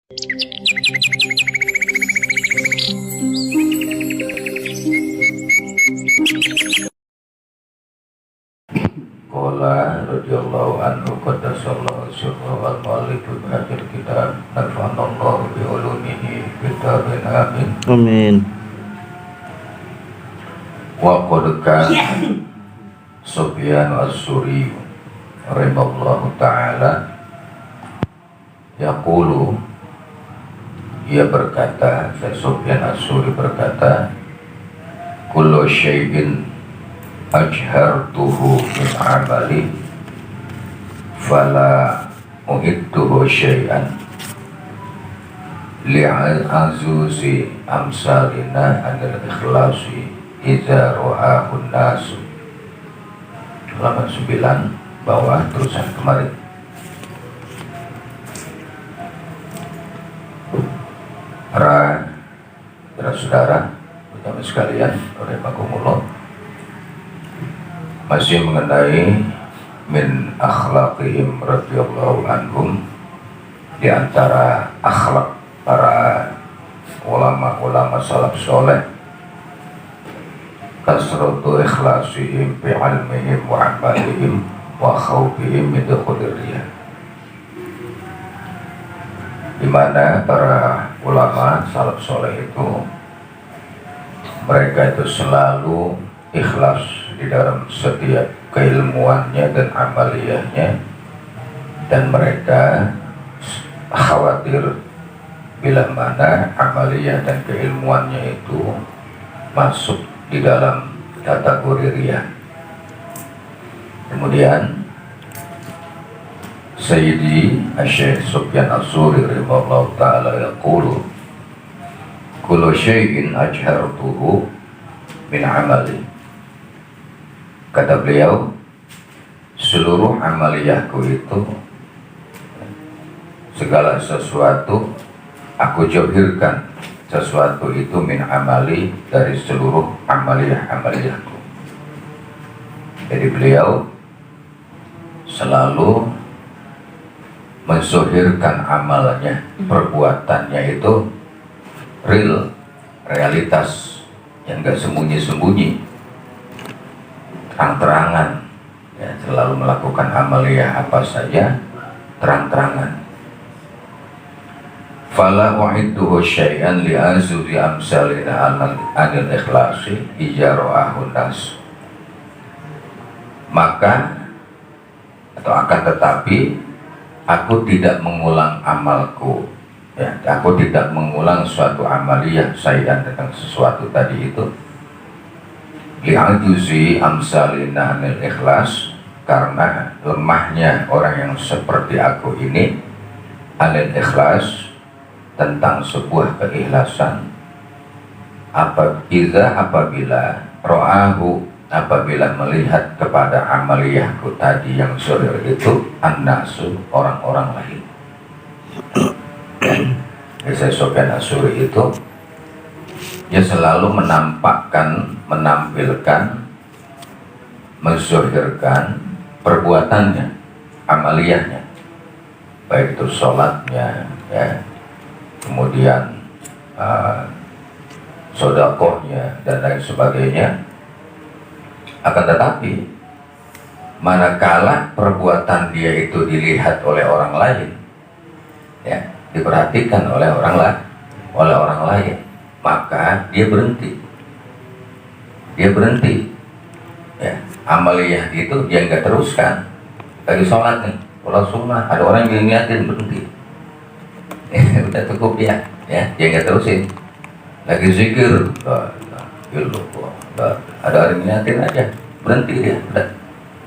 Qala radhiyallahu anhu qaddasallahu sirrahu wal mu'allif bi hadhil kitab nafa'anallahu bi ulumihi kitabin amin. Amin. Wa qad kana Sufyan as-Suri rahimahullahu ta'ala yaqulu, ia berkata, Sufyan as-Suri berkata, kullu syai'in ajhartuhu min amali fala uhidtuhu syai'an li'azuzi amsalina anil ikhlasi iza ro'ahun nasu. Halaman 9 bawah terusan kemarin. Para saudara bersama sekalian, rahimakumullah, masih mengenai min akhlaqihim radhiyallahu anhum, di antara akhlak para ulama-ulama salaf soleh, kasratu ikhlasihim fi ilmihim wa amalihim wa khawfihim min dukhulir riyah, di mana para ulama salaf soleh itu mereka itu selalu ikhlas di dalam setiap keilmuannya dan amaliyahnya, dan mereka khawatir bila mana amaliyah dan keilmuannya itu masuk di dalam kategori riya. Kemudian Sayyidi Syekh Sufyan as-Suri rahimahullah ta'ala yaqulu kullu syai'in ajhartuhu min amali. Kata beliau, seluruh amaliyahku itu, segala sesuatu aku jauhirkan sesuatu itu min amali, dari seluruh amaliyahku. Jadi beliau selalu menzuhirkan amalnya, perbuatannya itu real, realitas yang gak sembunyi-sembunyi, terang-terangan, ya, selalu melakukan amaliyah apa saja terang-terangan. Fala wa'idduhu syai'an li'azuzi amsalina anil ikhlasi ijaro'ahun nas. Maka atau akan tetapi aku tidak mengulang amalku, ya, aku tidak mengulang suatu amaliyah syai'an tentang sesuatu tadi itu li'ajuzi amsalina anil ikhlas, karena lemahnya orang yang seperti aku ini anil ikhlas, tentang sebuah keikhlasan. Apabila ro'ahu, apabila melihat kepada amaliyahku tadi yang zuhir itu an-nasu, orang-orang lain. Saya Sufyan as-Suri itu dia selalu menampilkan, menzuhirkan perbuatannya, amaliyahnya, baik itu sholatnya, ya, kemudian sodakohnya dan lain sebagainya. Akan tetapi manakala perbuatan dia itu dilihat oleh orang lain, ya, diperhatikan oleh orang lain, maka dia berhenti, ya, amaliyah itu dia nggak teruskan. Lagi sholat nih, kalau sunnah ada orang yang niatin, berhenti. Udah cukup ya, dia nggak terusin. Lagi zikir, ada orang niatin aja, berhenti dia, udah,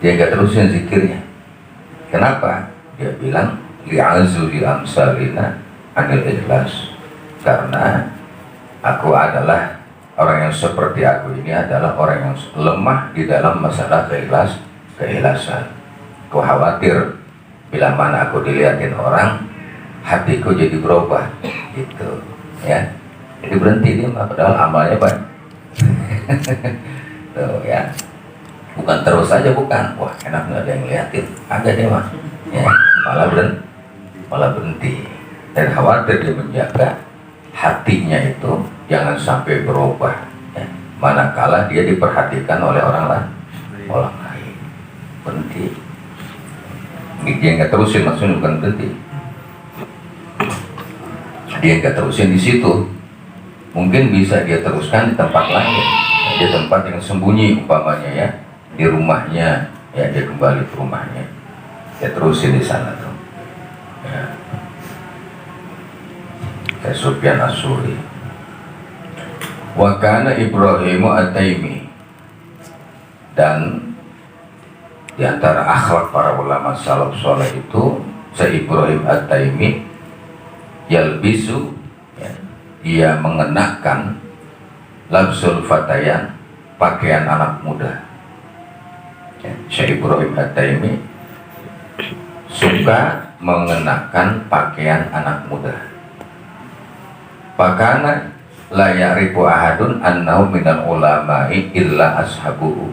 dia nggak terusin zikirnya. Kenapa? Dia bilang li'azuzi amsalina anil ikhlas, karena aku adalah orang yang seperti aku ini adalah orang yang lemah di dalam masalah keikhlasan. Aku khawatir bila mana aku dilihatin orang, hatiku jadi berubah, gitu, ya. Jadi berhenti dia, padahal amalnya banyak. Tuh, ya. Bukan terus saja, bukan. Wah, enak nggak ada yang ngeliatin, agak deh mah, ya. Malah berhenti. dan khawatir dia menjaga hatinya itu jangan sampai berubah, ya. Manakala dia diperhatikan oleh orang lain. Berhenti. Dia nggak terusin, maksudnya bukan berhenti. Dia nggak terusin di situ. Mungkin bisa dia teruskan di tempat lain, di tempat yang sembunyi umpamanya, ya, di rumahnya, ya, dia kembali ke rumahnya, dia terusin di sana tuh. Ya. Kayak Sufyan As-Suri. Wa kana Ibrahimu At-Taimi, dan di antara akhlak para ulama salaf soleh itu Ibrahim At-Taimi yalbisu, ya, dia mengenakan labsul fatayan, pakaian anak muda. Ya, Ibrahim At-Taimi suka mengenakan pakaian anak muda. Pakana la ya'rifu ahadun annahu minal ulama'i illa ashabuhu.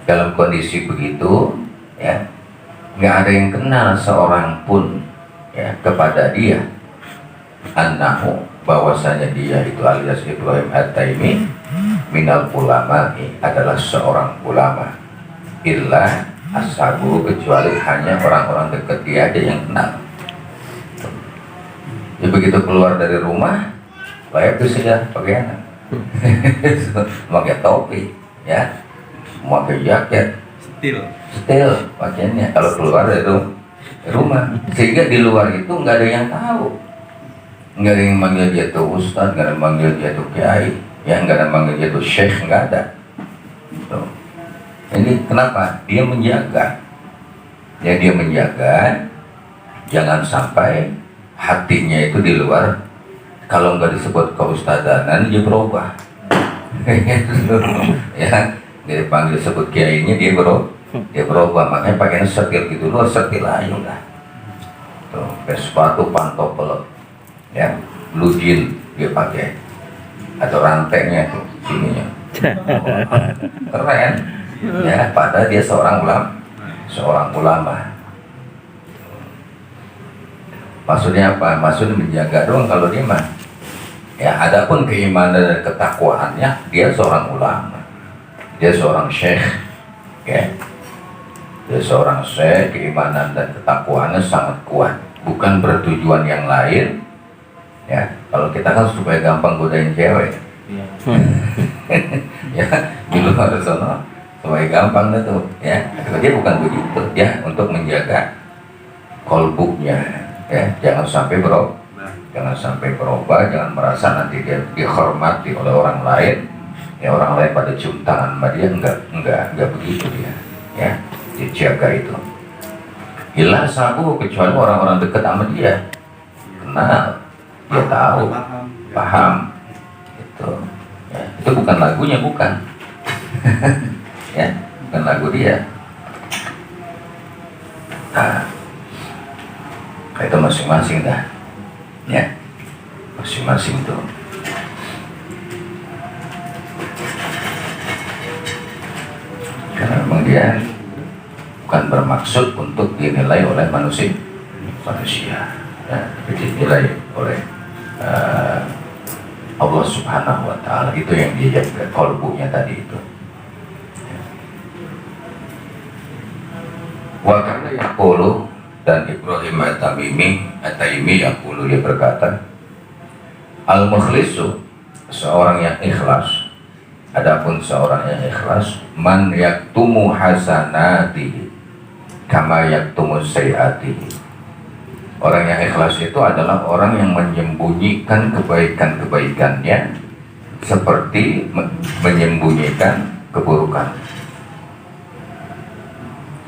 Dalam kondisi begitu, ya, nggak ada yang kenal seorang pun, ya, kepada dia annahu, bahwasanya dia itu alias Ibrahim At-Taimi minal ulama'i, adalah seorang ulama, illa ashabuhu, kecuali hanya orang-orang dekat dia aja yang kenal. Ya, begitu keluar dari rumah, layak tuh saja pakaian, pakai topi, ya, pakai jaket, setil pakaiannya kalau keluar dari rumah, sehingga di luar itu nggak ada yang tahu, nggak ada yang manggil dia tuh ustadz, nggak ada yang manggil dia tuh kiai, ya, nggak ada yang manggil dia tuh syekh, nggak ada. Tuh. Ini kenapa? Dia menjaga, ya, dia menjaga jangan sampai hatinya itu di luar. Kalau nggak disebut keustadanan, dia berubah. Ya, dia panggil sebut kiainya, dia berubah. Makanya pakainya setil gitu, lu setil aja udah. Tuh, pakai sepatu pantopel, ya, blue jean dia pakai, atau rantainya tuh sininya. Keren. Ya, padahal dia seorang ulama. Maksudnya apa? Maksudnya menjaga doang kalau dia mah. Ya, adapun keimanan dan ketakwaannya, dia seorang ulama, dia seorang syekh, ya. Dia seorang syekh, keimanan dan ketakwaannya sangat kuat. Bukan bertujuan yang lain, ya. Kalau kita kan supaya gampang godain cewek, ya, di luar sana supaya gampang itu, ya. Dia bukan begitu, ya, untuk menjaga kolbunya. Ya, jangan sampai berubah, jangan merasa nanti dia dihormati oleh orang lain, ya, orang lain pada cium tangan sama dia, enggak begitu dia, ya, dijaga itu. Hilang sabu, kecuali orang-orang dekat sama dia, kenal, dia tahu, paham, itu, ya, itu bukan lagunya, bukan, ya, bukan lagu dia. Nah, itu masing-masing dah, ya, masing-masing itu. Karena memang dia bukan bermaksud untuk dinilai oleh manusia, ya, tapi dinilai oleh Allah Subhanahu Wa Taala. Itu yang dia jaga kolbunya tadi itu. Wa kana yaqulu, dan Ibrahim At-Taimi yaqulu, dia berkata, al-mukhlisu, seorang yang ikhlas, adapun seorang yang ikhlas, man yaktumu hasanatihi kama yaktumu sayiatihi. Orang yang ikhlas itu adalah orang yang menyembunyikan kebaikan-kebaikannya seperti menyembunyikan keburukan,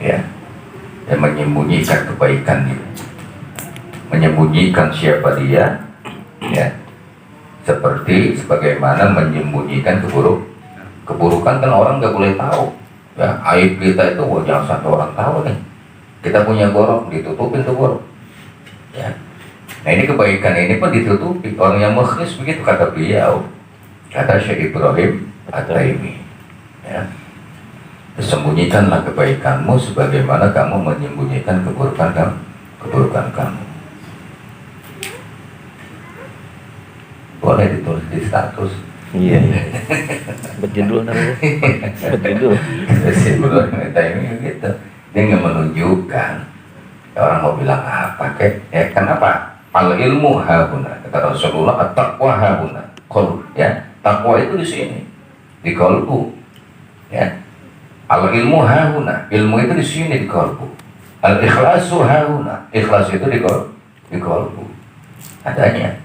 ya. Yang menyembunyikan kebaikannya, menyembunyikan siapa dia, ya, seperti sebagaimana menyembunyikan keburukan. Kan orang nggak boleh tahu, ya, aib kita itu, jangan sampai orang tahu nih kita punya borok, ditutupin tuh borok, ya. Nah, ini kebaikan ini pun ditutupi. Orang yang mukhlis begitu, kata beliau, kata Syekh Ibrahim At-Taimi, ya. Sembunyikanlah kebaikanmu sebagaimana kamu menyembunyikan keburukan kamu. boleh ditulis di status. Iya. Berjudul namanya. Berjudul. Si Guru Meta ini gitu, dia nggak menunjukkan orang mau bilang apa kayak ya kenapa al ilmu hahuna kata Rasulullah, at-taqwa hahuna qalb, ya takwa itu di sini di kalbu, ya al ilmu hahuna, ilmu itu di sini di kalbu, al ikhlasu hahuna, ikhlas itu di kalbu adanya.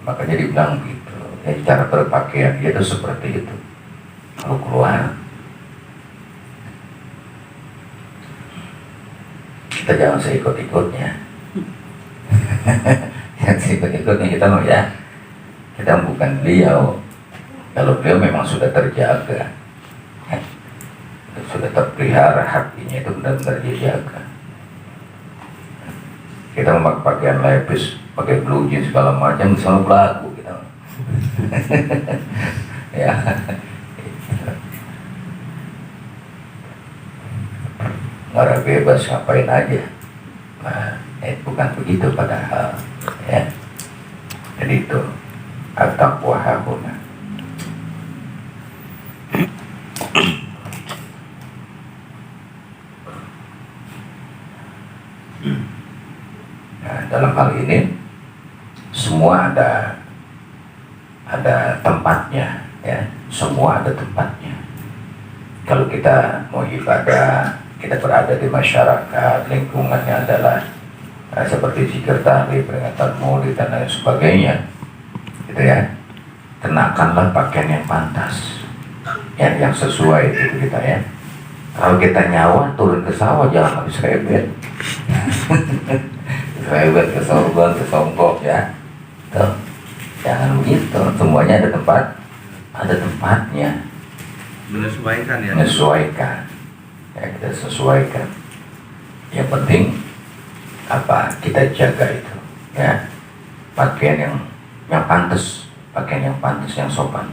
Makanya dibilang gitu ya, cara berpakaian dia itu seperti itu. Kalau keluar kita jangan seikut-ikutnya. Yang seikut-ikutnya kita mau ya, kita bukan beliau. Kalau beliau memang sudah terjaga, sudah terpelihara hatinya itu benar-benar dijaga. Kita memakai pakaian lepis, pakai blue jeans segala macam, selalu pelaku kita. Ya. Orang bebas ngapain aja. Nah, bukan begitu padahal, ya. Jadi itu at-taqwa hahuna. Nah, dalam hal ini semua ada tempatnya, ya. Semua ada tempatnya. Kalau kita mau ibadah, kita berada di masyarakat, lingkungannya adalah seperti zikir tahlil, peringatan maulid dan lain sebagainya, gitu ya. Kenakanlah pakaian yang pantas, yang sesuai gitu kita ya. Kalau kita nyawa turun ke sawah jangan habis rebet. Rebet ke sorban, ke songkok ya. Tuh, jangan begitu. Semuanya ada tempatnya. Menyesuaikan ya. Menyesuaikan. Ya, kita sesuaikan. Yang penting apa kita jaga itu, ya. Pakaian yang pantas, pakaian yang pantas, yang sopan.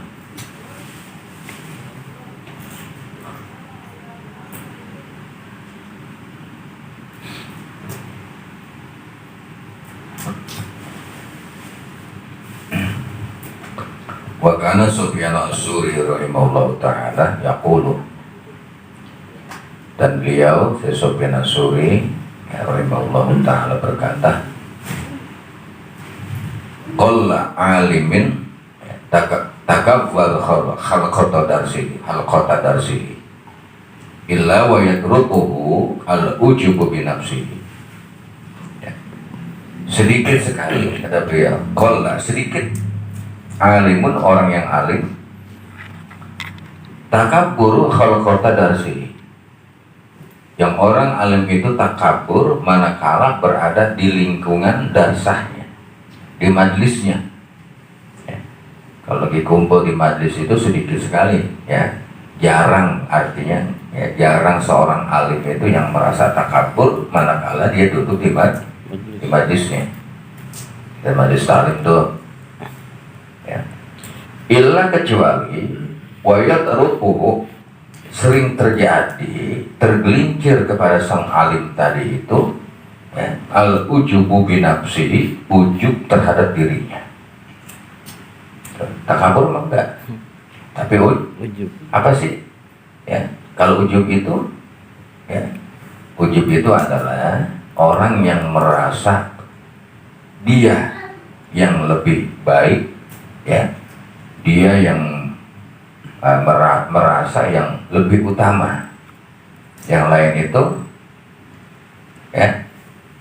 Wa kana Sufyan as-Suri rahimahullah ta'ala yaqulu, dan beliau Sufyan as-Suri rahimahullah ta'ala berkata, qalla alimin takawwal halqata darsihi illa wa yatrukuhu al-ujubu bi nafsihi. Sedikit sekali kata beliau, qalla sedikit, alimun orang yang alim, takabur khalqata darsihi, yang orang alim itu takabur manakala berada di lingkungan darsahnya, di majlisnya, ya. Kalau lagi kumpul di majlis itu sedikit sekali, ya, jarang, artinya ya, jarang seorang alim itu yang merasa takabur manakala dia duduk di majlisnya, dan majlis talim tuh. Ya. Illa kecuali wayat rupuhu, sering terjadi tergelincir kepada sang alim tadi itu, ya, al ujubu binafsihi, ujub terhadap dirinya. Takabur mah enggak, tapi ujub apa sih? Ya, kalau ujub itu, ya, ujub itu adalah orang yang merasa dia yang lebih baik, ya, dia yang merasa yang lebih utama, yang lain itu ya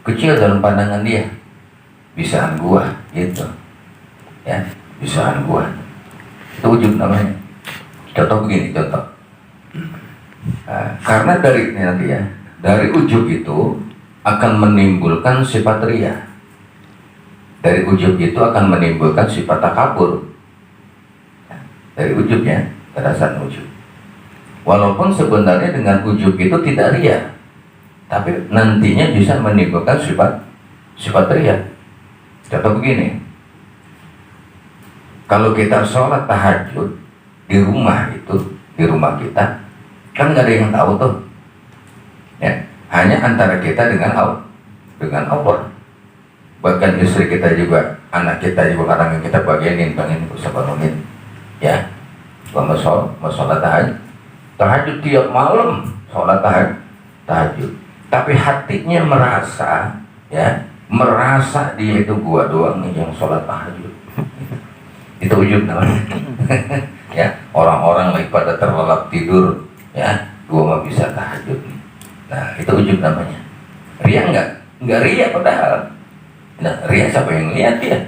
kecil dalam pandangan dia, bisaan gua gitu, ya, bisaan gua, itu ujub namanya. Contoh begini, contoh, karena dari nanti ya, dari ujub itu akan menimbulkan sifat ria. Dari ujub itu akan menimbulkan sifat takabur. Dari ujubnya, perasaan ujub. Walaupun sebenarnya dengan ujub itu tidak ria, tapi nantinya bisa menimbulkan sifat ria. Contoh begini, kalau kita sholat tahajud di rumah itu, di rumah kita, kan nggak ada yang tahu tuh, ya, hanya antara kita dengan Allah. bahkan istri kita juga, anak kita juga kadang kita bagianin, pengen bisa bangunin, ya, mau sholat tahajud tiap malam, sholat tahajud, tapi hatinya merasa, ya, merasa dia itu gua doang nih yang sholat tahajud. Itu ujub namanya. Ya, orang-orang lagi pada terlelap tidur, ya, gua mah bisa tahajud. Nah, itu ujub namanya. Ria enggak ria padahal. Nah, ria siapa yang lihat dia?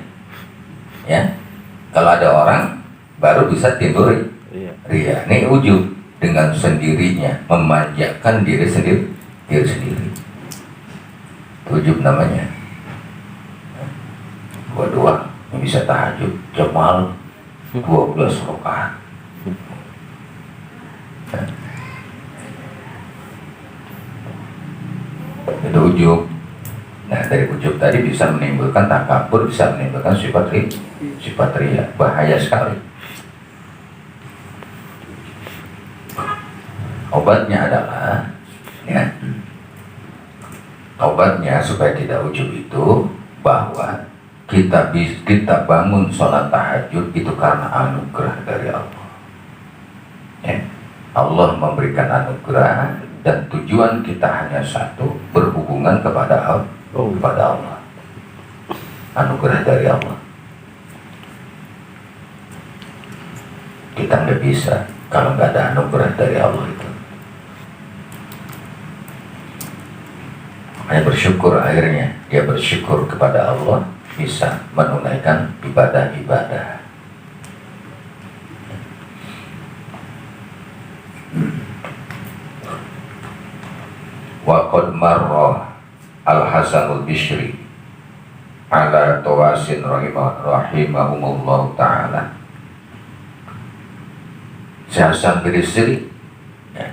Ya, kalau ada orang baru bisa tidur ria. Ini ujub, dengan sendirinya memanjakan diri sendiri. Ujub namanya. Gua doang yang bisa tahajud tiap malam 12 rakaat. Itu ujub. Nah, dari ujub tadi bisa menimbulkan takabur, bisa menimbulkan sifat ria. Bahaya sekali. Obatnya adalah, ya, obatnya supaya tidak ujub itu bahwa kita bangun sholat tahajud itu karena anugerah dari Allah. Ya. Allah memberikan anugerah dan tujuan kita hanya satu, berhubungan kepada Allah. Anugerah dari Allah. Kita nggak bisa kalau nggak ada anugerah dari Allah itu. Makanya bersyukur, akhirnya dia bersyukur kepada Allah, bisa menunaikan ibadah-ibadah. Wa qad marra al-Hasanul Bishri ala tawasin rahimahumullah ta'ala. Si Hasan Bisri, ya,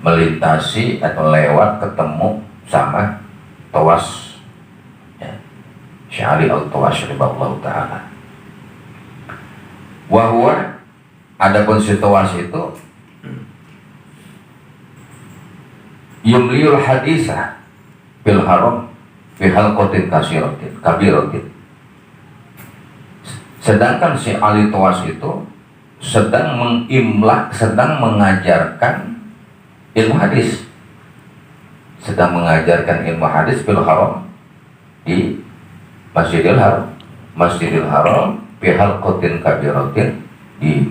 melintasi atau lewat ketemu sama Tawas, ya, Syari al-Tawas rahimahullah ta'ala. Wahwa, adapun si Tawas itu yumliul hadisah bil haram fi halqatin kabiratin. Sedangkan si Ali Tawas itu sedang mengimlak, sedang mengajarkan ilmu hadis, bil haram di Masjidil Haram fi halqatin kabiratin, di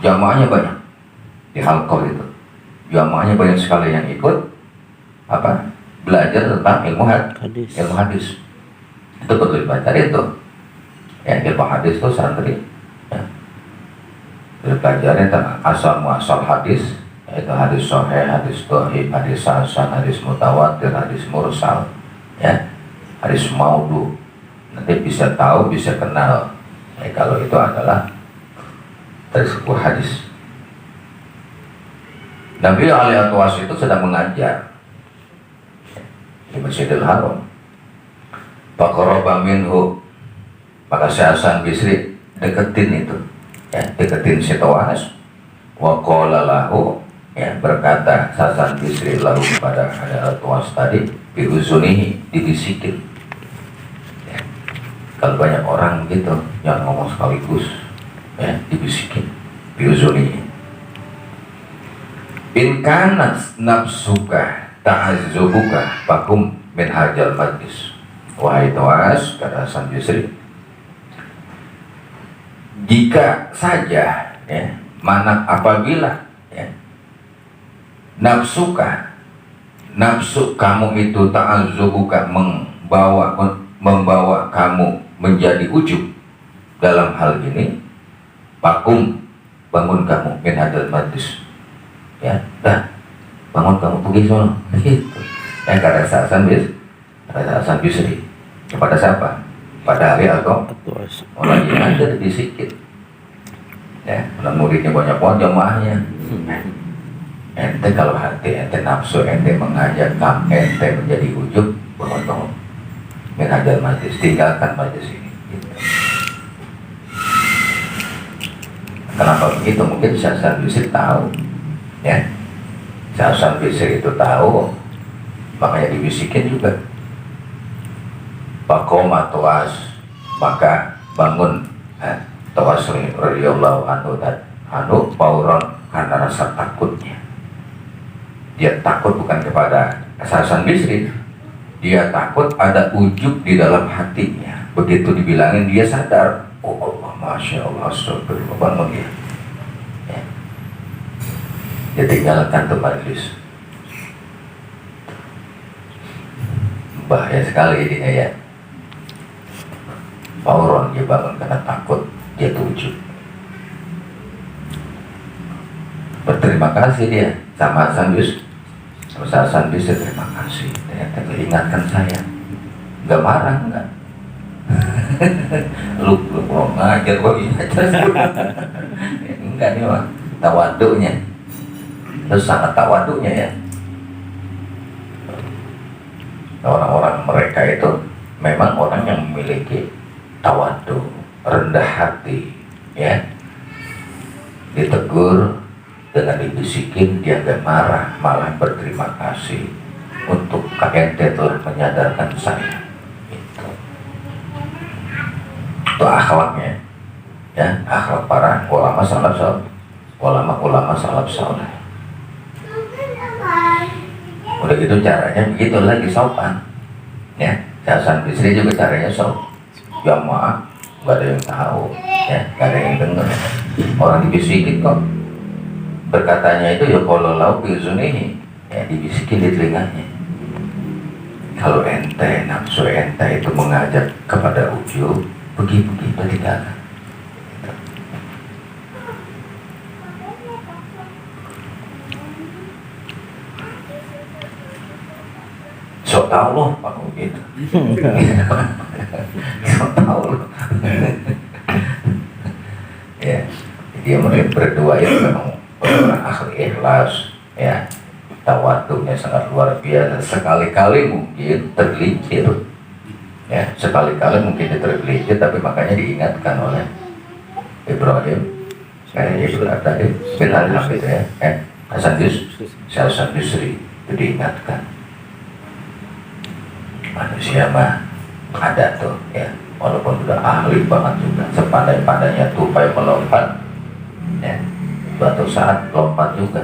jamaahnya banyak di halqah itu. Jamaahnya banyak sekali yang ikut belajar tentang ilmu hadis. Itu perlu dipelajari itu. Ya, ilmu hadis itu santri, ya, belajarnya tentang asal muasal hadis, yaitu hadis sahih, hadis dhaif, hadis hasan, hadis mutawatir, hadis mursal, ya, hadis maudhu. Nanti bisa tahu, bisa kenal, ya, kalau itu adalah dari sebuah hadis. Nabi al-Tawas itu sedang mengajar di Masjidil Haram. Faqaraba minhu, maka si Hasan Bisri deketin itu, ya, deketin si Tawas. Wa qala lahu, ya, berkata Hasan Bisri lahu kepada al-Tawas tadi, bi uzunihi, dibisikin. Ya. Kalau banyak orang gitu yang ngomong sekaligus, ya, dibisikin, bi uzunihi. In kanat nafsuka ta'azzubuka fakum min hajal majlis. Wahai Tawas, kata Hasan Bisri, jika saja, ya, apabila, ya, nafsu kamu itu ta'azzubuka membawa kamu menjadi ujub dalam hal ini, fakum, bangun kamu min hajal majlis. Ya, bangun kamu pergi sono, gitu. Yang kata Hasan Bisri kepada siapa? Pada Ali atau orang yang ada di sikit. Ya, muridnya banyak banget jamaahnya. Ente kalau hati ente nafsu, ente mengajak ente menjadi ujub, bangun mengajar majlis, tinggalkan majlis ini. Gitu. Kenapa begitu? Mungkin Hasan Bisri tahu. Ya, Hasan Bisri itu tahu, makanya dibisikin juga. Faqoma Tawas, maka bangun Tawas radhiyallahu anhu dan pauron karena rasa takutnya. Dia takut bukan kepada Hasan Bisri, dia takut ada ujub di dalam hatinya. Begitu dibilangin dia sadar, oh Allah, Masya Allah, astagfirullah, bangun dia. Ya. Dia tinggalkan tuh majlis. Bahaya sekali ininya ya. Pauron dia bangun karena takut, dia ujub. Berterima kasih dia sama Hasan Bisri, terima kasih, ternyata ingatkan saya. Nggak marah, enggak. lu mau ngajar kok ngajar. Enggak nih mah, tawaduknya. Terus sangat tawaduknya ya. Orang-orang mereka itu memang orang yang memiliki tawaduk, rendah hati, ya. Ditegur dengan dibisikin dia gak marah, malah berterima kasih untuk ente telah menyadarkan saya. Itu akhlaknya, ya, akhlak para ulama salaf saleh. Udah gitu caranya begitu lagi sopan, ya. Hasan Bisri juga caranya sopan. Ya maaf, gak ada yang tahu, ya, gak ada yang dengar. Orang dibisikin kok. Berkatanya itu ya kalau lau bizunihi, ya, dibisikin di telinganya. Kalau ente nafsu ente itu mengajak kepada ujub, pergi tinggalkan. Sok tahu loh Pak gitu. Sok tahu loh. Ya, dia mulai berdua itu memang orang ahli ikhlas, ya, tawaduknya sangat luar biasa. Sekali-kali mungkin tergelincir, ya, sekali-kali mungkin tergelincir, tapi makanya diingatkan oleh Ibrahim, tadi benar itu ya, Hasan Bisri itu diingatkan. Manusia mah ada tuh, ya, walaupun sudah ahli banget juga, sepandai-pandainya tupai melompat, ya, suatu saat lompat juga.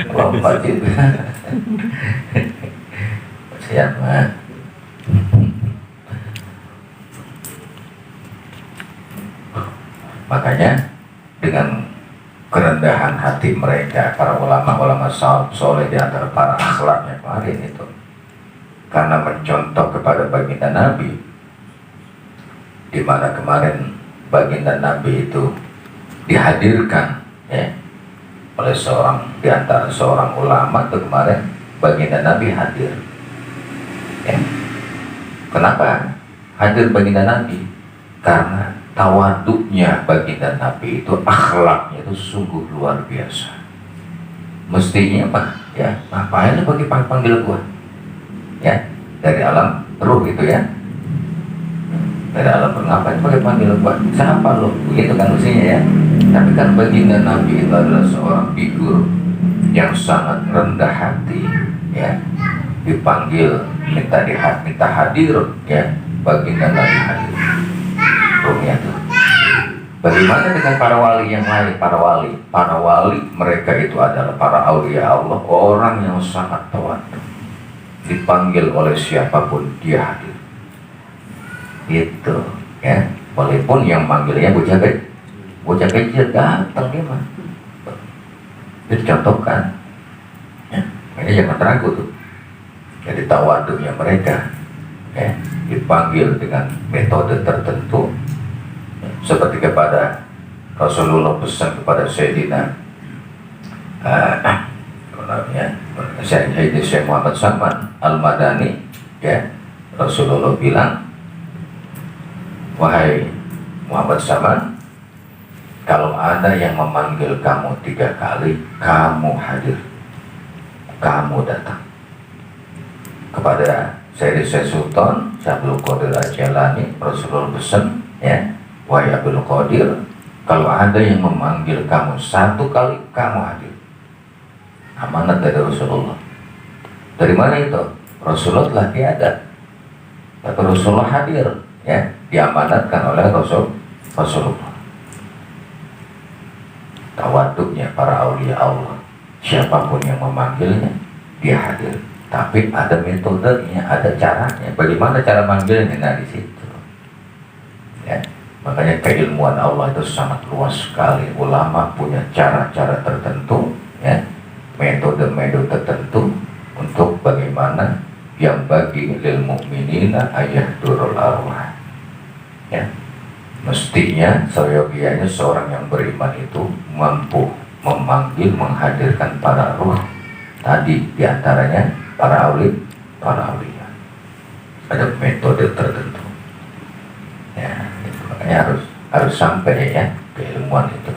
Lompat juga. Siapa? Makanya dengan kerendahan hati mereka, para ulama soleh di antara para akhlaknya kemarin itu, karena mencontoh kepada baginda Nabi, di mana kemarin baginda Nabi itu dihadirkan, ya, oleh seorang di antara seorang ulama. Itu kemarin baginda Nabi hadir, ya. Kenapa hadir baginda Nabi? Karena tawaduknya baginda Nabi itu, akhlaknya itu sungguh luar biasa. Mestinya Pak, ya, ngapain lu panggil gua, ya, dari alam ruh itu, ya, dari alam ruh, ngapain panggil gua, siapa lo, begitu kan mestinya, ya. Tapi kan baginda Nabi itu adalah seorang figur yang sangat rendah hati, ya, dipanggil minta hadir, ya, baginda Nabi hadir. Ruhnya tuh. Bagaimana dengan para wali yang lain? Para wali mereka itu adalah para aulia Allah, orang yang sangat tawadhu. Dipanggil oleh siapapun dia hadir. Itu, ya. Walaupun yang manggilnya bocah kecil datang dia mah. Itu dicontohkan. Ya. Ini jangan ragu tuh. Jadi tawadhunya mereka, ya, dipanggil dengan metode tertentu. Seperti kepada Rasulullah pesan kepada Sayyidina Syekh Muhammad Saman Al-Madani, ya, Rasulullah bilang, wahai Muhammad Saman, kalau ada yang memanggil kamu 3 kali, kamu hadir, kamu datang. Kepada Syekh Sultan Abdul Qadir Al-Jailani, Rasulullah pesan, ya, wahai Abdul Qadir, kalau ada yang memanggil kamu 1 kali, kamu hadir. Amanat dari Rasulullah. Dari mana itu? Rasulullah telah tiada, tapi Rasulullah hadir, ya, diamanatkan oleh Rasulullah. Tawaduknya para aulia Allah, siapapun yang memanggilnya dia hadir. Tapi ada metodenya, ada caranya. Bagaimana cara manggilnya? Nah di situ. Ya, makanya keilmuan Allah itu sangat luas sekali. Ulama punya cara-cara tertentu, ya, metode-metode tertentu untuk bagaimana yang bagi lil mu'minina ayahdurul arwah. Ya, mestinya seyogianya seorang yang beriman itu mampu memanggil, menghadirkan para ruh tadi, diantaranya para aulia. Ada metode tertentu. Ya, itu makanya harus sampai ya keilmuan itu.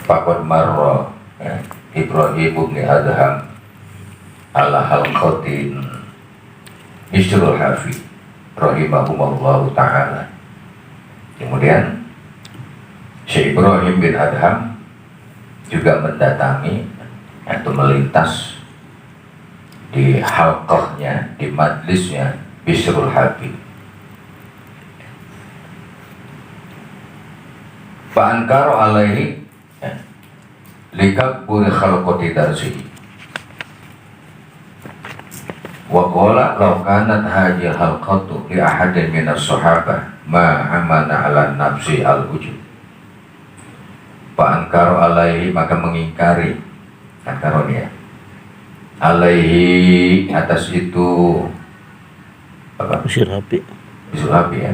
Faqad marra, ya, Ibrahim bin Adham ala halqatin Isrul Hafi rahimahumullah ta'ala. Kemudian Syekh Ibrahim bin Adham juga mendatangi atau melintas di halqahnya, di majlisnya Bisrul Hafi. Fa'ankaro alaihi likaburi khalqati darsihi wa qala law kanat hadhihi halqatu li ahadin minas sahabah ma amana ala nafsi al-wujud. Fa'ankaro alaihi, maka mengingkari, angkaronia alaihi, atas itu apa? Bisrul Hafi. Bisrul Hafi, ya.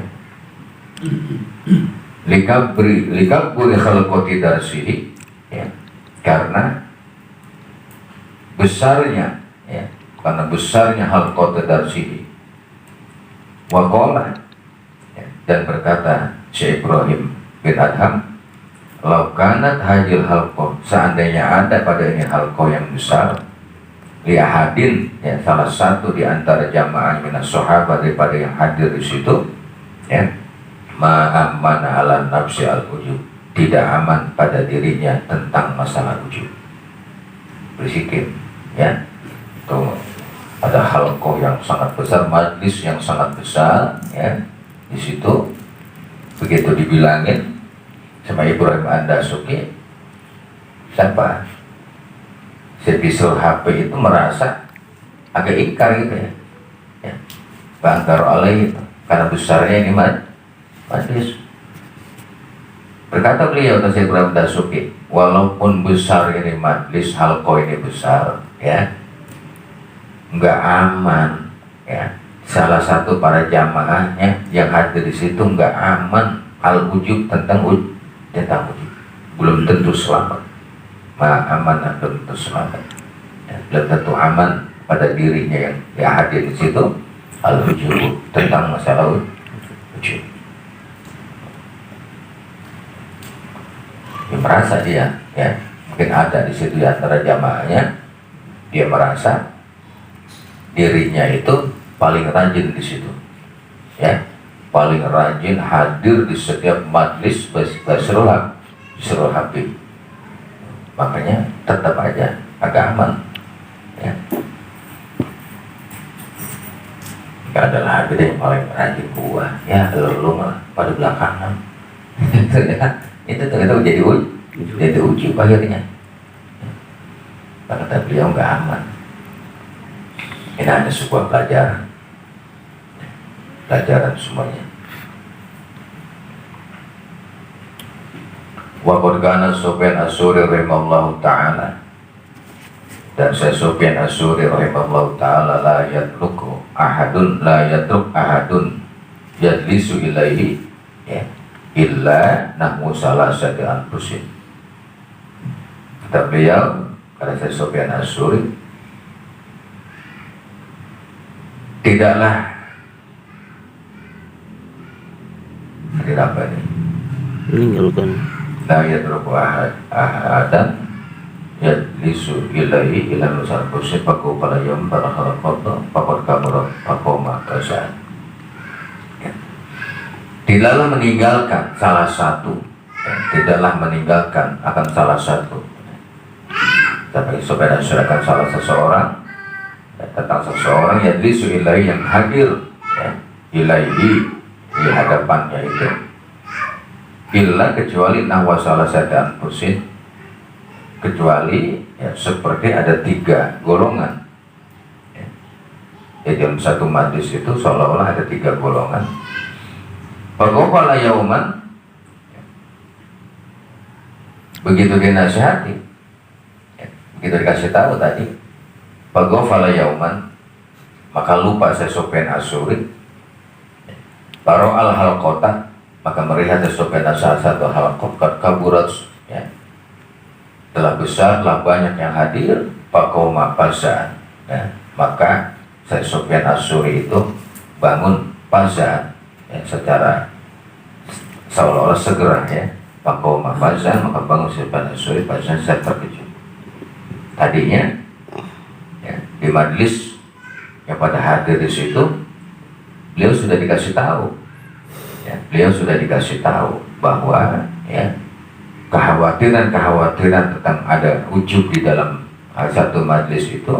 Likaburi khalqati darsihi, ya, karena besarnya, ya, karena besarnya halqati darsihi. Wa qala, ya, dan berkata Syekh Ibrahim bin Adham, law kanat hadhil halqah, seandainya ada pada ini halqah yang besar, li ahadin, ya, salah satu di antara jamaah minas sahabat, daripada yang hadir di situ, ya, ma'amana ala nafsi al-ujub, tidak aman pada dirinya tentang masalah ujub, bersikir, ya. Itu ada halqah yang sangat besar, majlis yang sangat besar, ya. Di situ begitu dibilangin sama Ibrahim An-Dasuki, siapa? Si Bisrul Hafi itu merasa agak ingkar gitu, ya. Bangkar oleh itu karena besarnya ini majlis. Berkata beliau atau Ibrahim Dasuki, walaupun besar ini majlis, halqah ini besar, ya, nggak aman, ya. Salah satu para jamaahnya yang hadir di situ nggak aman al-wujub, tentang wujud, belum tentu selamat. Aman, belum tentu selamat, ya, belum tentu aman pada dirinya yang hadir di situ al-wujub, tentang masalah wujud. Dia merasa dia, ya, mungkin ada di situ di antara jamaahnya, dia merasa dirinya itu paling rajin di situ, ya, paling rajin hadir di setiap majlis Bisrul Hafi. Makanya tetap aja agak aman, ya. Gak ada lagi deh yang paling rajin gua, ya, lu malah pada belakangan. Itu jadi ujub akhirnya. Kata beliau nggak aman. Ini hanya sebuah pelajaran semuanya. Wa qad kana Sufyan As-Suri rahimahullahu ta'ala, dan saya Sufyan As-Suri rahimahullahu ta'ala la yatruk ahadun yajlisu ilaihi, ya, illa nahmu salasati anfusin. Kata beliau, kata saya Sufyan As-Suri, tidaklah hadir apa ini? Meninggalkan. La yadruku ahadan yajlisu ilaihi illa nahmu salasati anfusin paku pala yom pada khalaqata pakot kamurah pakoma kasaan. Tidaklah meninggalkan salah satu, ya, tidaklah meninggalkan akan salah satu Sampai saudara surahkan salah seseorang ya, tentang seseorang yang ilaihi yang hadir ya, ilaihi di hadapannya itu, illa kecuali nahwa salah satu anfusin, kecuali ya, seperti ada 3 golongan ya. Ya, dalam satu majlis itu seolah-olah ada 3 golongan. Faqala yauman, begitu dinasihati ya, begitu dikasih tahu tadi, faqala yauman, maka lupa Sufyan As-Tsauri. Baro al-halqata, maka melihat Sufyan salah satu halqat kaburat ya, telah besar, telah banyak yang hadir. Faqoma faza'an ya, maka Sufyan As-Tsauri itu bangun faza'an ya, secara seolah-olah segera ya. Faqoma faza'an, maka bangun Sufyan As-Tsauri faza'an, saya terkejut. Tadinya ya, di majlis yang pada hadir di situ, beliau sudah dikasih tahu ya, beliau sudah dikasih tahu bahwa ya, kekhawatiran tentang ada ujub di dalam satu majlis itu.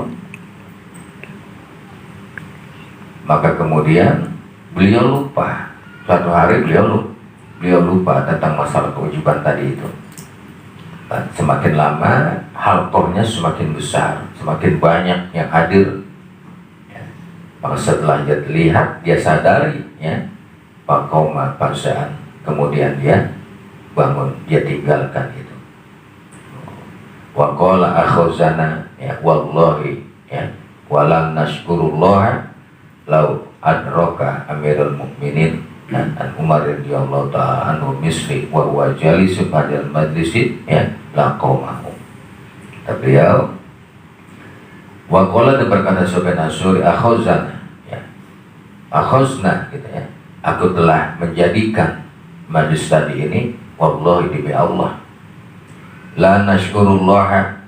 Maka kemudian beliau lupa, suatu hari beliau lupa tentang masalah keujuban tadi itu. Dan semakin lama halqahnya semakin besar, semakin banyak yang hadir. Maka setelah dia lihat, dia sadari ya, faqoma faza'an, kemudian dia bangun, dia tinggalkan itu. Wa qala akhuzana ya, wallahi ya, walam nashkurullah lau adraka amirul mukminin dan Umar radhiyallahu ta'ala anhu misli wa huwa jalisun padal majlisi ya, laqomahu. Beliau wa qala, berkata Sufyan As-Tsauri, akhuzana ya, akhuzna gitu ya, aku telah menjadikan majlis tadi ini, wallahi demi Allah, la nashkurullah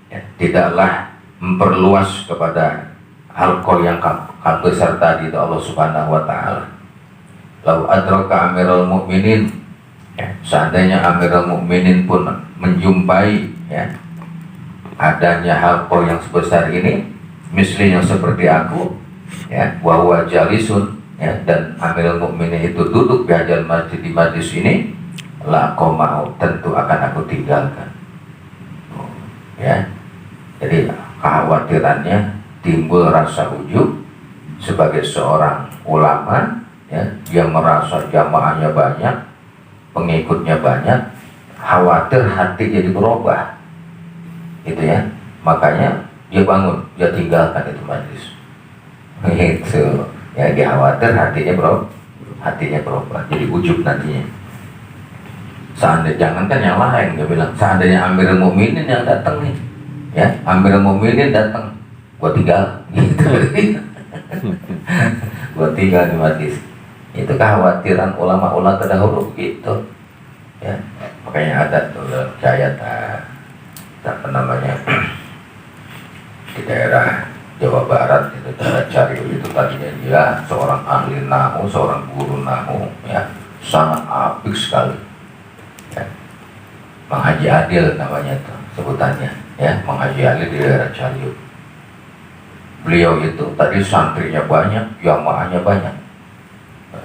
ya, tidaklah memperluas kepada halqah yang besar tadi itu Allah Subhanahu wa ta'ala. Lau adraka amirul mukminin ya, seandainya amirul mukminin pun menjumpai ya, adanya halqah yang sebesar ini, misli yang seperti aku ya, wa huwa jalisun ya, dan amirul mukminin itu duduk di hajal masjid, di majlis ini, la qoma'u, tentu akan aku tinggalkan ya. Jadi kekhawatirannya timbul rasa ujub sebagai seorang ulama ya, yang merasa jamaahnya banyak, pengikutnya banyak, khawatir hati jadi berubah gitu ya. Makanya dia bangun, dia tinggalkan itu majlis itu ya, dia khawatir hatinya berubah jadi ujub nantinya. Seandainya, jangankan yang lain, dia bilang seandainya Amirul Mukminin yang datang nih ya, Amirul Mukminin datang, gua tinggal gitu. Gua tinggal di majlis. Itu kekhawatiran ulama-ulama terdahulu gitu ya. Makanya ada tuh ayat apa namanya di daerah Jawa Barat itu, daerah Cariu itu, tadinya dia seorang ahli nahu, seorang guru nahu ya, sangat apik sekali ya. Mang Haji Adil namanya itu sebutannya ya, Mang Haji Adil di daerah Cariu. Beliau itu tadi santrinya banyak, jamaahnya banyak.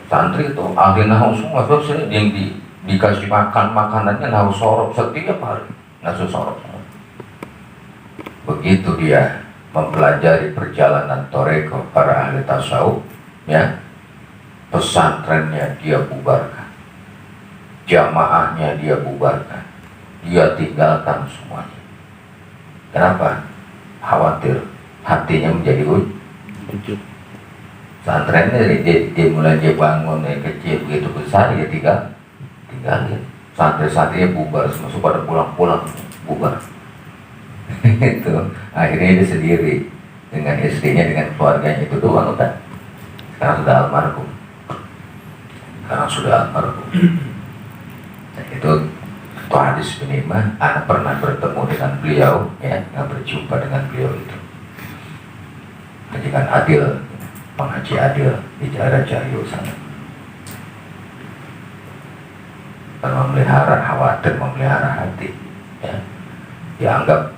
Santri itu ahli nahu semua, sebab sering yang dikasih makanannya nahu sorok setiap hari, nahu sorok. Begitu dia mempelajari perjalanan toreko para ahli tasawuf ya, pesantrennya dia bubarkan, jamaahnya dia bubarkan, dia tinggalkan semuanya. Kenapa? Khawatir hatinya menjadi ujub. Pesantrennya dia mulai dia bangun dari kecil begitu besar, dia tinggalin. Santri-santrinya bubar, semua pada pulang-pulang bubar. Itu akhirnya dia sendiri dengan istrinya, dengan keluarganya itu doang udah. Sekarang sudah almarhum. Nah, itu hadis ini mah, anak pernah bertemu dengan beliau ya, berjumpa dengan beliau itu dengan Adil, Mang Haji Adil di daerah Cariu sana. Memelihara khawatir, memelihara hati ya. Dianggap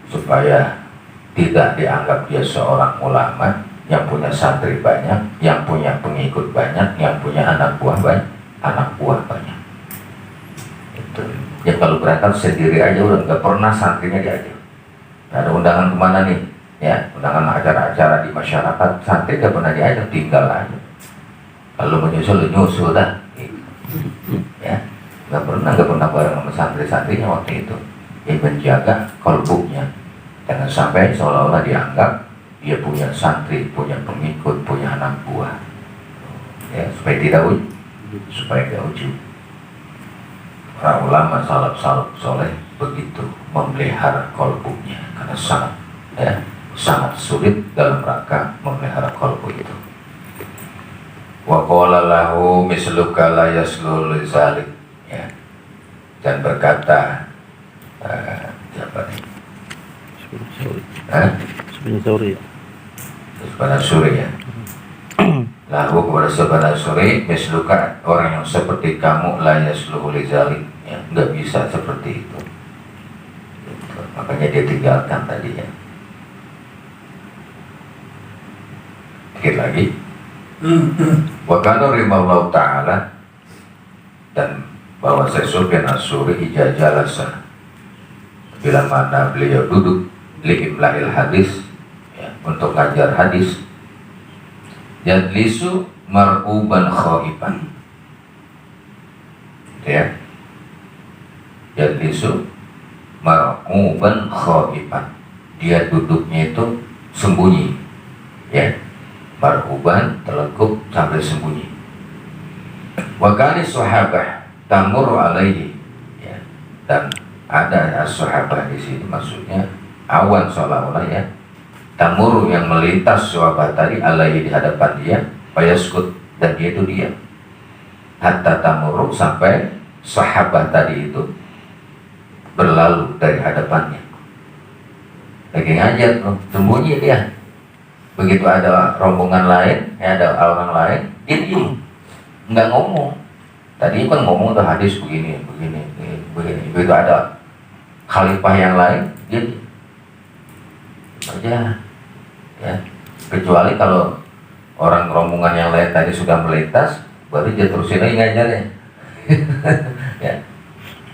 supaya tidak dianggap dia seorang ulama yang punya santri banyak, yang punya pengikut banyak, yang punya anak buah banyak. Itu. Ya kalau berangkat sendiri aja udah nggak pernah santrinya diajak. Ada undangan kemana nih? Ya, undangan acara-acara di masyarakat, santri nggak pernah diajak, tinggal aja. Kalau menyusul dah. Ya, nggak pernah bareng sama santri-santrinya waktu itu. Dia menjaga kolbuknya, jangan sampai seolah-olah dianggap dia punya santri, punya pengikut, punya anak buah. Ya, supaya tidak ujub. Para ulama salaf soleh begitu memelihara kolbuknya karena sangat sulit dalam rangka memelihara kolbu itu. Wa qala lahu misluka la yaslul zalik, ya. Dan berkata siapa nih? Sebenarnya suri ya. Lahu kepada sebenarnya suri misluka, orang yang seperti kamu la yaslul zalik, ya, nggak bisa seperti itu. Gitu. Makanya dia tinggalkan tadinya. Dikit lagi. Wa kana rimallahu ta'ala, dan bahwa Sufyan As-Suri ijajalasa, bila mana beliau duduk li'imla'il hadis, ya, untuk ngajar hadis, yadlisu mar'uban khaiban, ya, yadlisu mar'uban khaiban, dia duduknya itu sembunyi, ya, mar'uban telekuk sampai sembunyi. Wa kana sahabah tamur alaihi, ya, dan ada sahabah di sini maksudnya awan seolah-olah, ya, tamuru yang melintas sahabat tadi alaihi di hadapan dia, fayaskut, dan dia itu diam, hatta tamuru sampai sahabat tadi itu berlalu dari hadapannya. Lagi ngajar sembunyi dia. Begitu ada rombongan lain, ya, ada orang lain, dia diam, nggak ngomong. Tadi kan ngomong tuh hadis begini. Begitu ada khalifah yang lain, dia aja, ya. Kecuali kalau orang rombongan yang lain tadi sudah melintas, baru dia terusin lagi ngajarnya. Ya,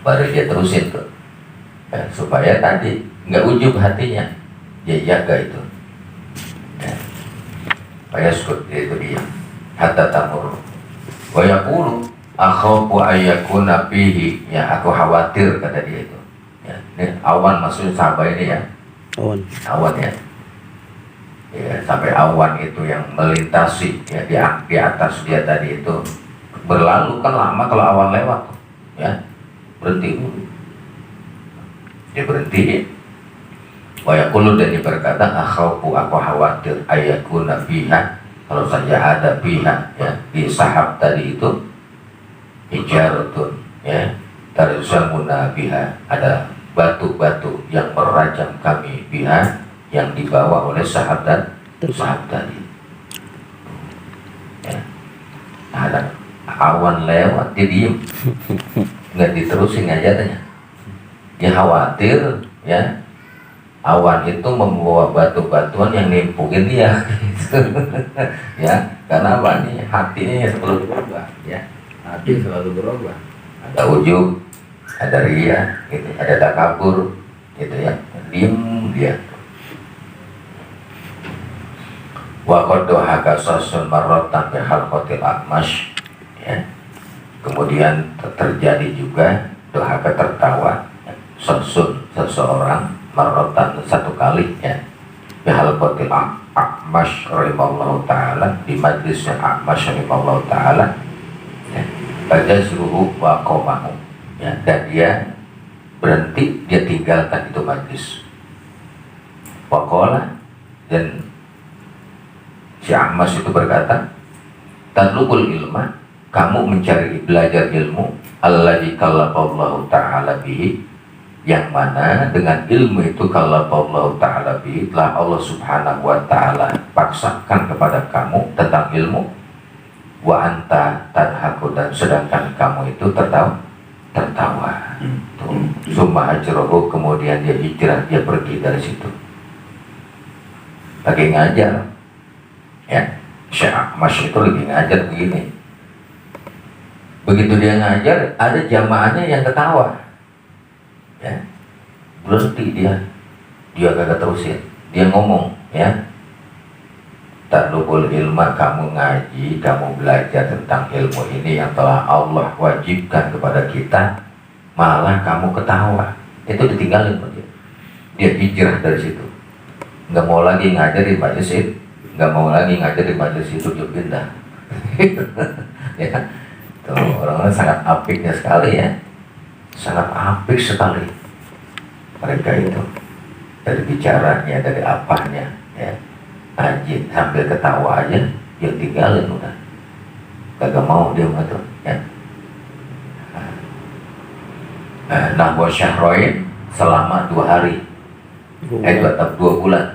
baru dia terusin tuh, ya, supaya tadi nggak ujub hatinya, dia jaga itu. Fayaskut, itu dia, hatta tamur. Wa yaqulu akhafu ayyakuna fihi, ya, aku khawatir, kata dia itu. Ya, ini awan maksudnya sahabat ini, ya. Awan, ya. Ya, sampai awan itu yang melintasi, ya, di atas dia tadi itu berlalu, kan lama kalau awan lewat, ya, berhenti dulu. Dia berhenti. Wa yaqulu, dan dia berkata akhaufu, aku khawatir, ayakuna biha, kalau saja ada biha, ya, di sahab tadi itu hijaratun, ya, tarzamuna biha, ada batu-batu yang merajam kami biha, yang dibawa oleh sahab tadi, ya. Nah, ada awan lewat, dia diem, nggak diterusin ngajarnya. Dia khawatir, ya, awan itu membawa batu-batuan yang nimpukin dia, gitu. Ya, karena apa nih, hatinya selalu berubah, ya, hati selalu berubah. Ada ujub, ada ria, gitu, ada takabur, gitu, ya, diem dia. Wa qad dohaka sasun marratan bi halqatil A'mash, ya. Kemudian terjadi juga dohaka, tertawa, sasun seseorang, marrotan satu kali, ya, bihalqatil A'mash rahimahullahu ta'ala, di majlisnya A'mash rahimahullahu ta'ala, ya, fajazruhu wa qamahu, ya, dan dia berhenti, dia tinggalkan itu majlis. Wa qala, dan si A'mash itu berkata, tatlubul ilma, kamu mencari belajar ilmu, alladzi kallafallahu ta'ala bihi, yang mana dengan ilmu itu kalau Allah Ta'ala bihi, telah Allah Subhanahu wa Ta'ala paksakan kepada kamu tentang ilmu, wa anta tadhaku, dan sedangkan kamu itu tertawa. Summa hajrohu, kemudian dia hijrah, dia pergi dari situ. Lagi ngajar, ya, Syekh Ahmad itu lagi ngajar begini. Begitu dia ngajar, ada jamaahnya yang ketawa, ya, berhenti dia kagak terusin, dia ngomong, ya, talubul ilma, kamu ngaji, kamu belajar tentang ilmu ini yang telah Allah wajibkan kepada kita, malah kamu ketawa. Itu ditinggalin dia. Dia hijrah dari situ, nggak mau lagi ngajar di majelis itu, nggak mau lagi ngajar di majelis itu, dia pindah. Ya, tuh orang-orang sangat apiknya sekali, ya, sangat apik sekali mereka itu, dari bicaranya, dari apanya, ya, ngaji sambil ketawa aja dia tinggalin udah, kagak mau dia mah tuh, ya. Nah, buat syahroin selama 2 hari, 2 bulan,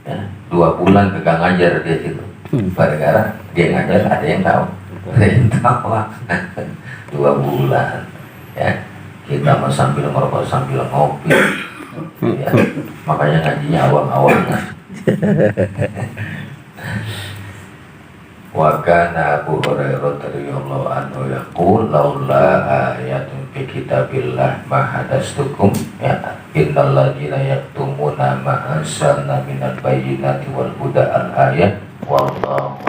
ya, 2 bulan pegang ngajar dia situ. Gara-gara dia ngajar ada yang tahu, ada yang tahu. 2 bulan, ya, kita mah sambil merokok sambil ngopi, ya, makanya ngajinya awang-awangan. Wa kana Abu Hurairah radhiyallahu anhu yaqul laula ayatun fi kitabillah ma hadastukum, ya, innal ladzina yaktumuna ma anzalna minal bayyinati wal huda al ayat wallahu